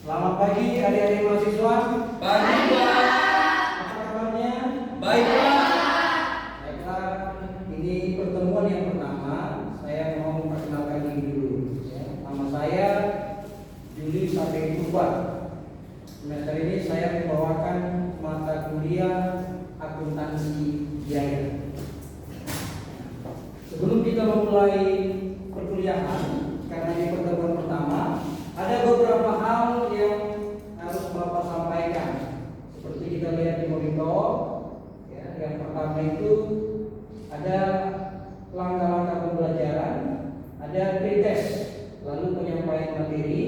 Selamat pagi adik-adik mahasiswa. Pagi, Pak. Apa kabarnya? Baik, Pak. Baiklah, ini pertemuan yang pertama. Saya mau memperkenalkan diri dulu. Nama saya Juli Sapi Purba. Semester ini saya membawakan mata kuliah akuntansi biaya. Sebelum kita memulai perkuliahan, karena ini pertemuan pertama, ada beberapa hal yang harus Bapak sampaikan. Seperti kita lihat di monitor, ya, yang pertama itu ada langkah-langkah pembelajaran, ada pretest, lalu penyampaian materi,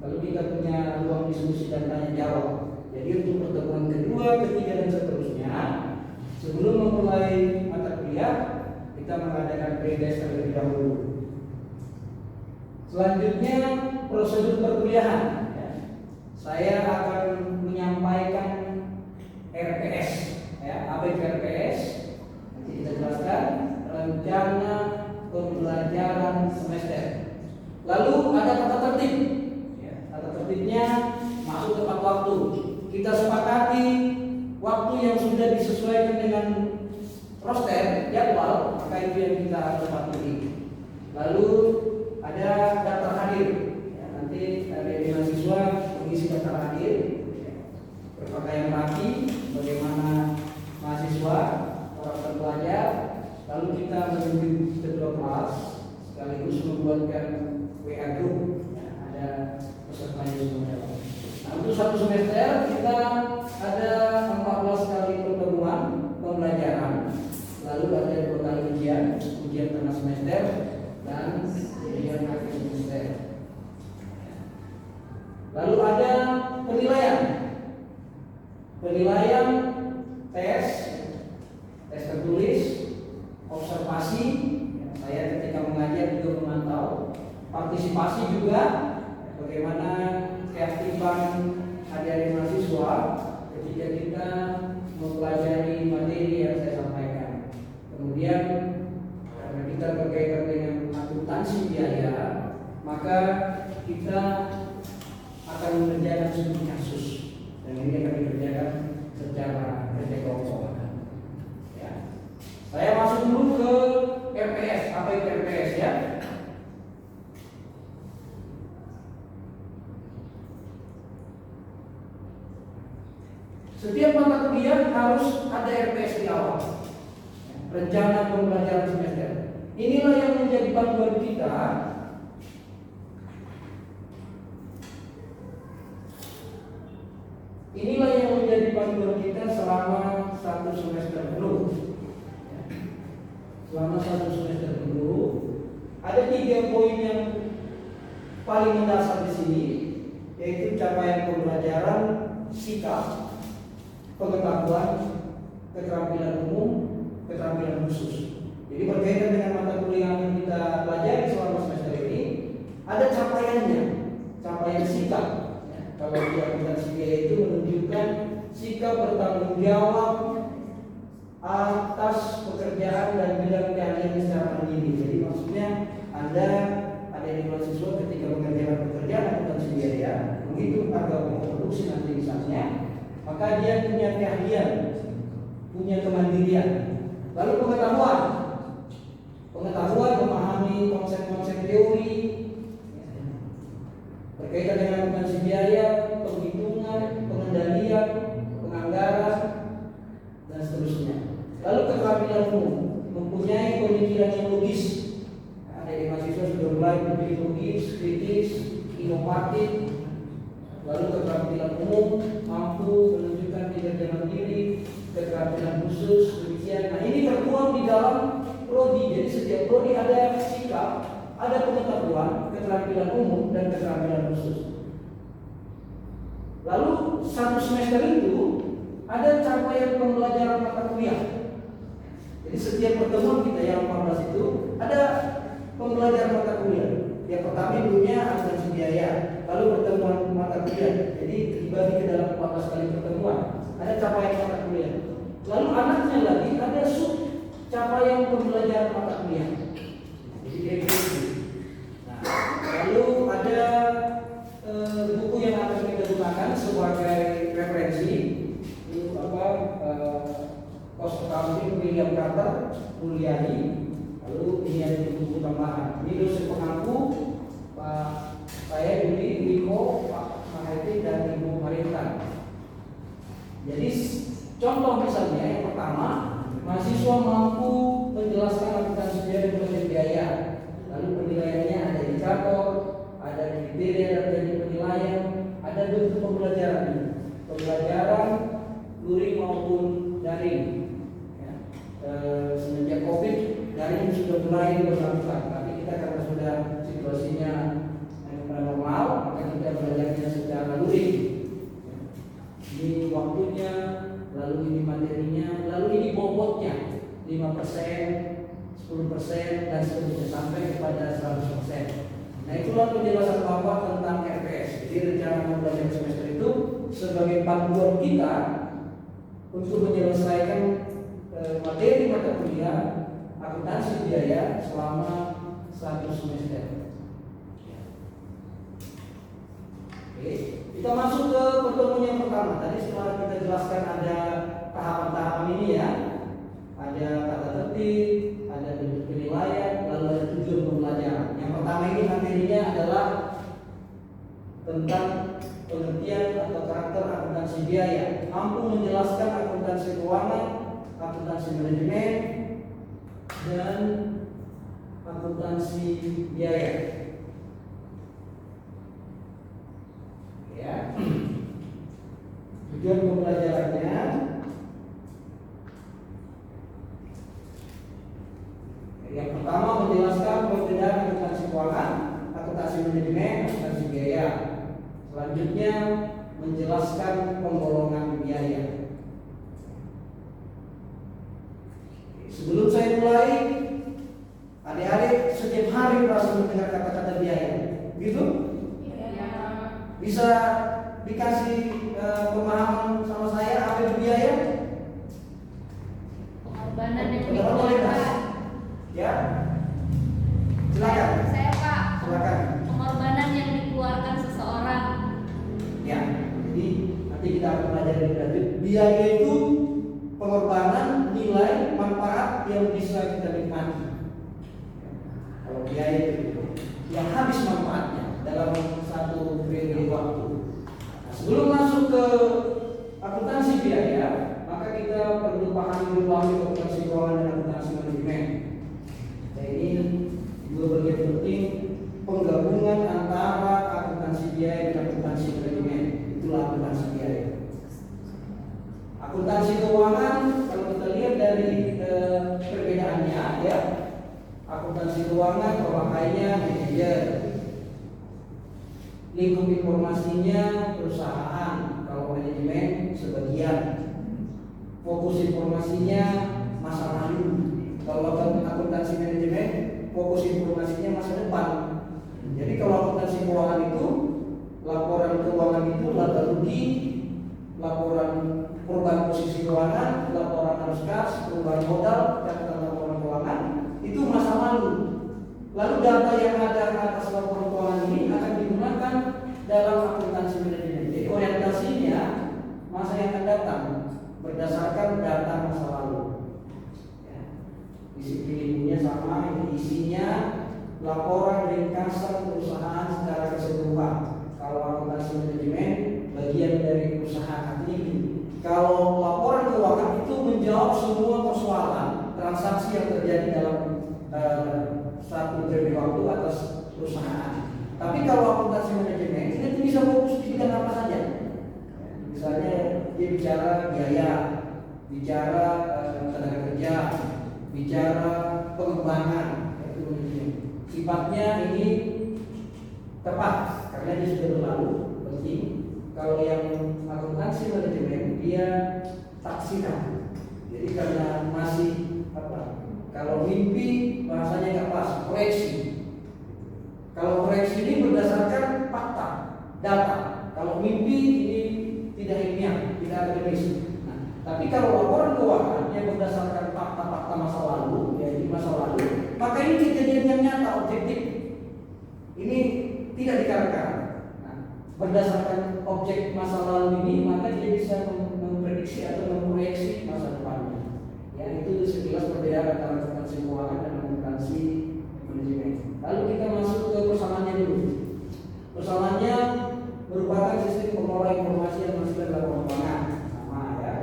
lalu kita punya ruang diskusi dan tanya jawab. Jadi untuk pertemuan kedua, ketiga dan seterusnya, sebelum memulai mata kuliah, kita mengadakan pretest terlebih dahulu. Selanjutnya prosedur perkuliahan. Saya akan menyampaikan RPS. Apa itu RPS? Nanti kita jelaskan. Rencana pembelajaran semester. Lalu ada tata tertib. Tata tertibnya masuk tepat waktu. Kita sepakati waktu yang sudah disesuaikan dengan roster jadwal, maka itu yang kita harus patuhi. Lalu ada daftar hadir. Nanti dari mahasiswa mengisi daftar hadir, berpakaian rapi, bagaimana mahasiswa, orang pelajar. Lalu kita menuju ketua kelas, sekaligus membuatkan WA group. Ada pesertanya semua. Nah, untuk satu semester kita ada 14 kali pertemuan pembelajaran. Lalu ada 2 kali ujian tengah semester dan ujian akhir semester. Lalu ada penilaian tes tertulis, observasi. Saya ketika mengajar juga memantau, partisipasi juga, bagaimana keaktifan adik-adik mahasiswa ketika kita mempelajari materi yang saya sampaikan. Kemudian karena kita berkaitan dengan akuntansi biaya, maka kita akan mengerjakan studi kasus, dan ini akan dikerjakan secara kerja kelompok. Saya masuk dulu ke RPS. Apa itu RPS ya? Setiap mata kuliah harus ada RPS di awal. Rencana pembelajaran semester. Inilah yang menjadi panduan kita selama satu semester penuh. Ada 3 poin yang paling mendasar di sini, yaitu capaian pembelajaran, sikap, pengetahuan, keterampilan umum, keterampilan khusus. Jadi berkaitan dengan mata kuliah yang kita pelajari selama semester ini, ada capaiannya, capaian sikap. Kalau di akuntansi biaya itu menunjukkan sikap bertanggung jawab atas pekerjaan dan bidang keahlian secara mandiri. Jadi maksudnya Anda ada di mahasiswa ketika mengerjakan pekerjaan akuntansi biaya, menghitung harga pokok produksi nanti misalnya, maka dia punya keahlian, punya kemandirian. Lalu pengetahuan memahami konsep-konsep teori berkaitan dengan akuntansi biaya, penghitungan, pengendalian, penganggaran, dan seterusnya. Lalu keterampilan umum, mempunyai pemikiran yang logis. Ada di mahasiswa sudah mulai berpikir logis, kritis, inovatif. Lalu keterampilan umum, mampu menunjukkan kinerja mandiri, keterampilan khusus, demikian. Nah, ini tertuang di dalam prodi. Jadi setiap prodi ada sikap, ada pengetahuan, keterampilan umum, dan keterampilan khusus. Lalu satu semester itu ada capaian pembelajaran mata kuliah. Jadi setiap pertemuan kita yang 14 itu ada pembelajaran mata kuliah. Yang pertama dulunya akuntansi biaya, lalu pertemuan mata kuliah. Jadi dibagi ke dalam 14 kali pertemuan. Ada capaian mata kuliah. Lalu anaknya lagi ada sub capaian pembelajaran mata kuliah. Jadi kayak gitu. Nah, lalu ada buku yang akan kita sebagai referensi itu cost accounting William Carter Mulyani. Lalu ini ada buku tambahan. Ini dosen pengaku Pak saya Yuli Wiko, Pak Maheti dan Ibu Marita. Jadi contoh misalnya yang pertama, mahasiswa mampu menjelaskan akuntansi biaya dan biaya. Lalu penilaiannya ada indikator, ada kriteria dari penilaian, ada bentuk pembelajaran, luring maupun daring. Ya. Semenjak COVID, daring sudah mulai diberlakukan, tapi kita karena sudah situasinya normal, maka kita belajarnya secara luring. Ini waktunya, lalu ini materinya, lalu ini bobotnya 5%, 10% dan seterusnya sampai kepada 100%. Nah itulah penjelasan Bapak tentang RPS. Jadi rencana pembelajaran semester itu sebagai panduan kita untuk menyelesaikan materi mata kuliah akuntansi biaya selama 1 semester. Oke, kita masuk ke pertemuan yang pertama. Tadi setelah kita jelaskan ada tahapan-tahapan ini ya, ada kata tertib, ada bentuk penilaian, lalu ada tujuan pembelajaran. Yang pertama ini materinya adalah tentang pengertian atau karakter akuntansi biaya, mampu menjelaskan akuntansi keuangan, akuntansi manajemen, dan akuntansi biaya. Ya. Tujuan pembelajarannya yang pertama menjelaskan perbedaan akuntansi keuangan, akuntansi manajemen, akuntansi biaya. Selanjutnya menjelaskan penggolongan biaya. Sebelum saya mulai, adik-adik setiap hari merasa mendengar kata-kata biaya, gitu? Bisa dikasih pemahaman sama saya apa itu biaya? Pengorbanan yang dikeluarkan. Ya, silakan. Saya Pak. Silakan. Pengorbanan yang dikeluarkan seseorang. Ya, jadi nanti kita akan belajar lebih lanjut. Biaya itu pengorbanan, nilai, manfaat yang bisa kita nikmati. Kalau biaya itu yang habis manfaatnya dalam satu periode waktu. Nah, sebelum masuk ke akuntansi biaya, maka kita perlu pahami dulu akuntansi keuangan dan akuntansi manajemen. Nah, ini dua bagian penting penggabungan antara akuntansi biaya dan akuntansi manajemen. Itulah akuntansi biaya. Akuntansi keuangan kalau kita lihat dari perbedaannya ya, akuntansi keuangan pemakainya manajer, lingkup informasinya perusahaan, kalau manajemen sebagian, fokus informasinya masa lalu, kalau akuntansi manajemen fokus informasinya masa depan. Jadi kalau akuntansi keuangan itu laporan keuangan itu laba rugi, laporan perubahan posisi keuangan, laporan arus kas, perubahan modal, catatan laporan keuangan itu masa lalu. Lalu data yang ada atas laporan keuangan ini akan digunakan dalam akuntansi manajemen. Jadi orientasinya masa yang akan datang berdasarkan data masa lalu. Ya. Disiplin ilmunya sama, ini isinya laporan ringkasan perusahaan secara keseluruhan. Kalau akuntansi manajemen bagian dari perusahaan ini. Kalau laporan keuangan itu menjawab semua persoalan transaksi yang terjadi dalam satu periode waktu atas perusahaan. Tapi kalau akuntansi manajemen itu bisa fokus di bidang apa saja. Misalnya dia bicara biaya, bicara tenaga kerja, bicara pengembangan, itu manajemen. Sifatnya ini tepat karena dia sudah berlalu, penting. Kalau yang akuntansi manajemen dia taksiran. Jadi karena masih kalau mimpi bahasanya nggak pas, proyeksi. Kalau proyeksi ini berdasarkan fakta, data. Kalau mimpi ini tidak ilmiah, tidak akademis. Nah, tapi kalau laporan keuangan yang berdasarkan fakta-fakta masa lalu, ya di masa lalu, maka ini kejadian yang nyata, objektif. Ini tidak dikarenakan. Nah, berdasarkan objek masa lalu ini, maka dia bisa memprediksi atau memproyeksi masa depannya. Ya, itu sekilas perbedaan antara akuntansi keuangan dan akuntansi manajemen. Lalu kita masuk ke persamaannya dulu. Persamaannya merupakan sistem pengelola informasi yang masih dalam pengembangan, sama ya.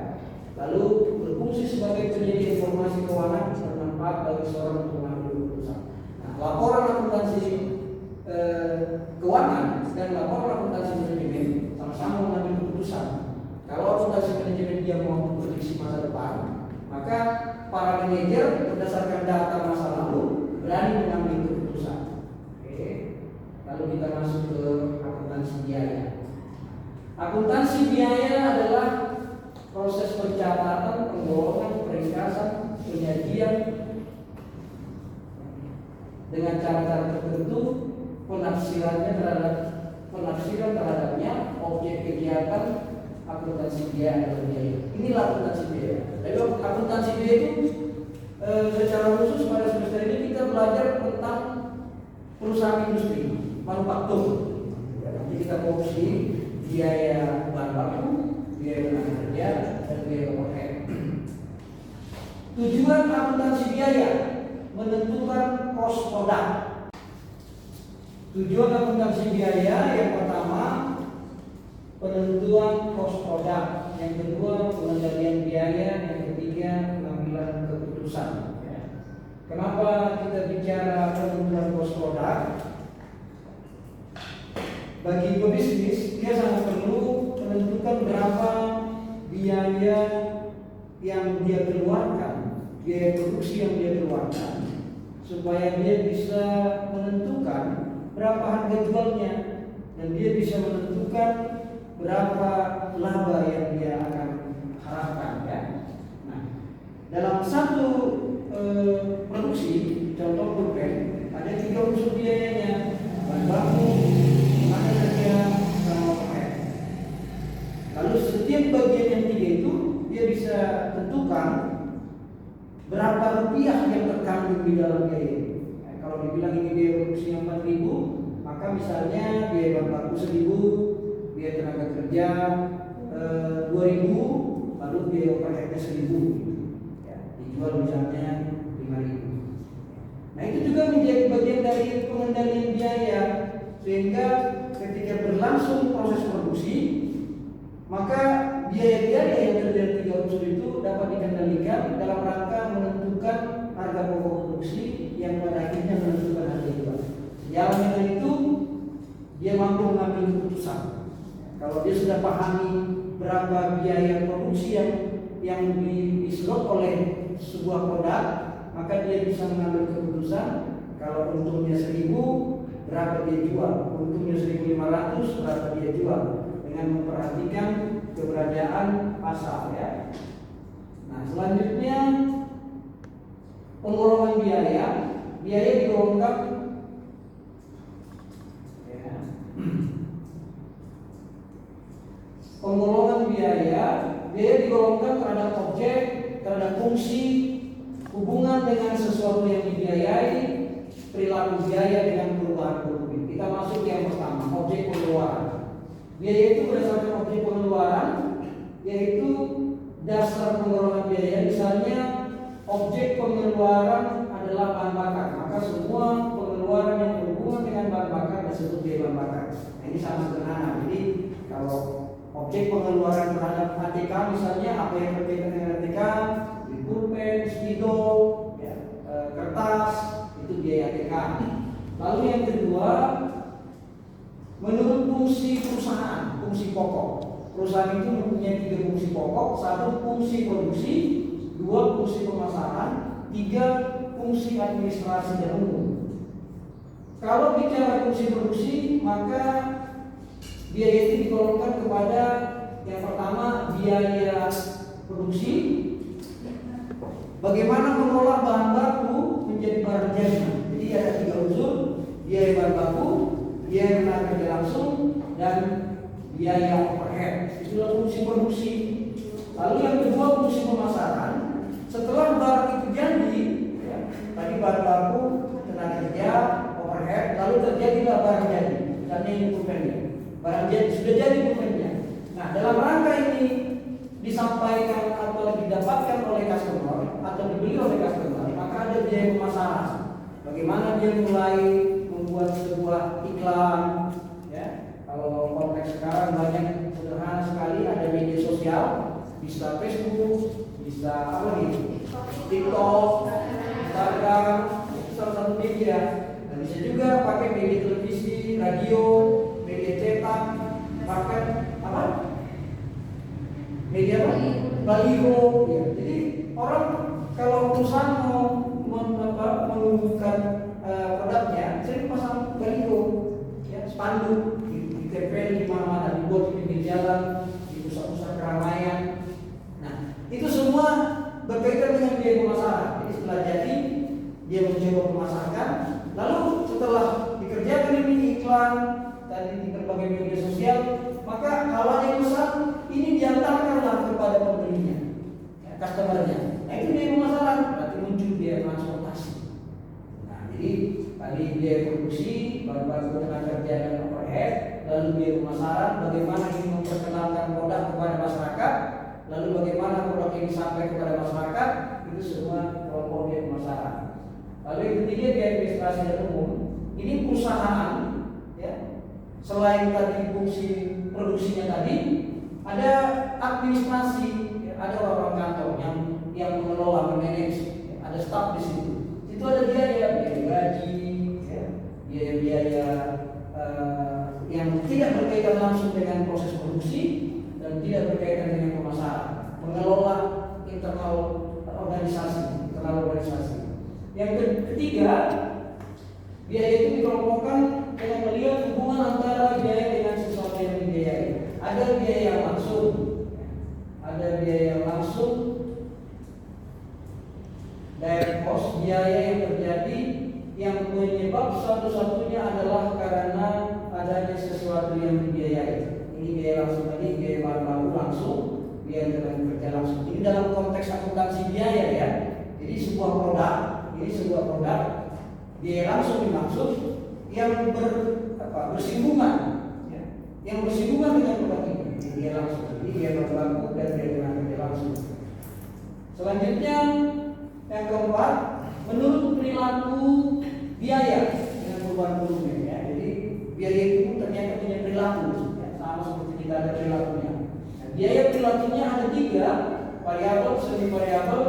Lalu berfungsi sebagai penyedia informasi keuangan bermanfaat bagi seorang untuk mengambil keputusan. Nah, laporan akuntansi keuangan dan laporan akuntansi manajemen sama-sama mengambil keputusan. Kalau akuntansi manajemen dia mau memprediksi masa depan, maka para manajer berdasarkan data masa lalu berani mengambil keputusan. Oke. Lalu kita masuk ke akuntansi biaya. Akuntansi biaya adalah proses pencatatan, penggolongan, peringkasan, penyajian dengan cara-cara tertentu, penafsiran terhadapnya, objek kegiatan akuntansi biaya atau biaya. Inilah akuntansi biaya. Jadi akuntansi biaya itu secara khusus pada semester ini kita belajar tentang perusahaan industri, manufaktur. Nanti kita fokus di biaya bahan baku, biaya tenaga kerja, dan biaya overhead. Tujuan akuntansi biaya menentukan cost produk. Tujuan akuntansi biaya yang pertama penentuan cost produk, yang kedua pengendalian biaya, yang ketiga pengambilan keputusan. Kenapa kita bicara penentuan cost produk? Bagi pebisnis dia sangat perlu menentukan berapa biaya yang dia keluarkan, biaya produksi yang dia keluarkan, supaya dia bisa menentukan berapa harga jualnya dan dia bisa menentukan berapa laba yang dia akan harapkan ya. Nah, dalam satu produksi, contoh pulpen, ada 3 unsur biayanya: bahan baku, tenaga kerja, sama overhead. Lalu setiap bagian yang 3 itu dia bisa tentukan berapa rupiah yang terkandung di dalam biaya itu. Nah, kalau dibilang ini biaya produksi yang 4.000, maka misalnya biaya bahan baku 1.000, biaya tenaga kerja 2.000, lalu biaya overheadnya 1.000. Dijual misalnya 5.000. Nah, itu juga menjadi bagian dari pengendalian biaya, sehingga ketika berlangsung proses produksi, maka biaya-biaya yang terjadi 3 unsur itu dapat dikendalikan dalam rangka menentukan harga pokok produksi yang pada akhirnya menentukan harga jual. Sejalan dengan itu, dia mampu mengambil keputusan. Kalau dia sudah pahami berapa biaya produksi yang diserap oleh sebuah produk, maka dia bisa mengambil keputusan. Kalau untungnya 1.000, berapa dia jual? Untungnya 1.500, berapa dia jual? Dengan memperhatikan keberadaan pasar ya. Nah, selanjutnya penggolongan biaya. Biaya digolongkan ya. Penggolongan biaya digolongkan terhadap objek, terhadap fungsi, hubungan dengan sesuatu yang dibiayai, perilaku biaya dengan perubahan produktif. Kita masuk yang pertama, objek pengeluaran. Biaya itu berdasarkan objek pengeluaran, yaitu dasar pengeluaran biaya. Misalnya objek pengeluaran adalah bahan bakar, maka semua pengeluaran yang berhubungan dengan bahan bakar disebut biaya bahan bakar. Nah, ini sangat sederhana. Jadi kalau objek pengeluaran terhadap ATK, misalnya apa yang berkaitan dengan ATK, pulpen, spidol, ya, kertas, itu biaya ATK. Lalu yang kedua, menurut fungsi perusahaan, fungsi pokok. Perusahaan itu mempunyai 3 fungsi pokok: 1 fungsi produksi, 2 fungsi pemasaran, 3 fungsi administrasi dan umum. Kalau bicara fungsi produksi, maka biaya itu digolongkan kepada yang pertama biaya produksi, bagaimana mengolah bahan baku menjadi barang jadi. Jadi ada 3 unsur: biaya bahan baku, biaya tenaga kerja langsung, dan biaya overhead. Itulah fungsi produksi. Lalu yang kedua fungsi pemasaran. Setelah barang itu jadi, ya, tadi bahan baku, tenaga kerja, overhead, lalu terjadilah barang jadi. Misalnya ini pulpennya. barang sudah jadi pembelinya. Nah, dalam rangka ini disampaikan atau didapatkan oleh customer atau dibeli oleh customer, maka ada biaya pemasaran. Bagaimana dia mulai membuat sebuah iklan, ya. Kalau konteks sekarang banyak sederhana sekali, ada media sosial, bisa Facebook, bisa apa nih, TikTok, Instagram, itu salah satu media. Dan bisa juga pakai media televisi, radio, media cetak, pakai apa? Media apa? Baliho. Ya. Jadi orang kalau perusahaan mau mengumumkan produknya, sering pasang baliho, ya, spanduk, ditempel di mana-mana, dibuat di pinggir jalan, di pusat-pusat keramaian. Nah, itu semua berkaitan dengan biaya pemasaran. Jadi setelah jadi, dia mencoba memasarkan, lalu setelah dikerjakan ini iklan tadi di berbagai media sosial, maka kalau yang pesan ini diantarkanlah kepada pembelinya, ya, customernya. Nah, itu biaya pemasaran, berarti muncul biaya transportasi. Nah, jadi tadi biaya produksi, baru tenaga kerja dan overhead, lalu biaya pemasaran, bagaimana ini memperkenalkan produk kepada masyarakat, lalu bagaimana produk ini sampai kepada masyarakat, itu semua kelompok biaya pemasaran. Lalu yang ketiga biaya administrasi dan umum. Ini perusahaan, ya, selain tadi fungsi produksinya tadi, ada administrasi, ya, ada orang kantor yang mengelola, memanage, ya, ada staff di situ. Itu ada biaya gaji, ya, biaya yang tidak berkaitan langsung dengan proses produksi dan tidak berkaitan dengan pemasaran, mengelola internal organisasi. Yang ketiga, biaya itu dikelompokkan dengan melihat hubungan antara biaya dengan sesuatu yang dibiayai. Ada biaya yang langsung, direct cost, biaya yang terjadi yang menyebab satu-satunya adalah karena adanya sesuatu yang dibiayai. Ini biaya langsung tadi, biaya bahan baku langsung, biaya tenaga kerja langsung. Ini dalam konteks akuntansi biaya, ya. Jadi sebuah produk biaya langsung dimaksud yang bersinggungan, ya, yang bersinggungan dengan produk ini. Ini biaya langsung, ini biaya bahan baku dan biaya tenaga kerja langsung. Selanjutnya yang keempat, menurut perilaku biaya dengan perubahan volume, ya. Jadi biaya itu ternyata punya perilaku, ya, sama seperti kita ada perilakunya. Nah, biaya perilakunya ada 3, variabel, semi variabel,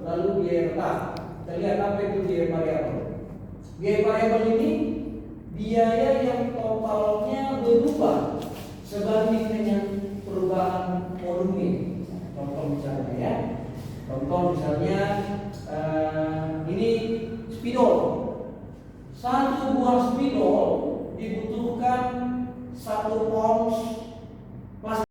lalu biaya tetap. Kita lihat apa itu biaya variabel. Biaya variabel ini biaya yang totalnya berubah sebanding dengan perubahan volume. Contoh misalnya, ya. Contoh misalnya ini spidol. Satu buah spidol